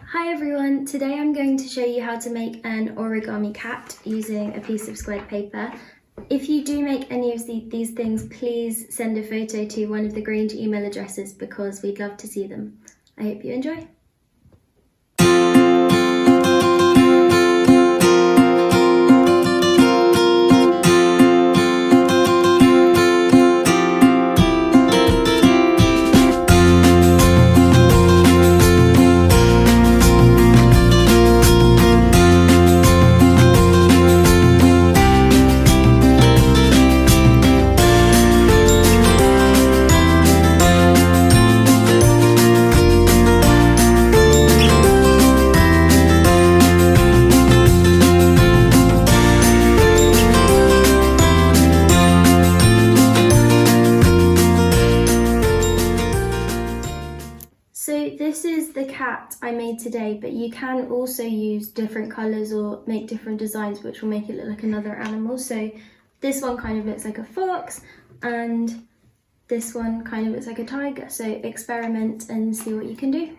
Hi everyone, today I'm going to show you how to make an origami cat using a piece of squared paper. If you do make any of these things, please send a photo to one of the Grange email addresses because we'd love to see them. I hope you enjoy. So this is the cat I made today, but you can also use different colours or make different designs which will make it look like another animal. So this one kind of looks like a fox and this one kind of looks like a tiger. So experiment and see what you can do.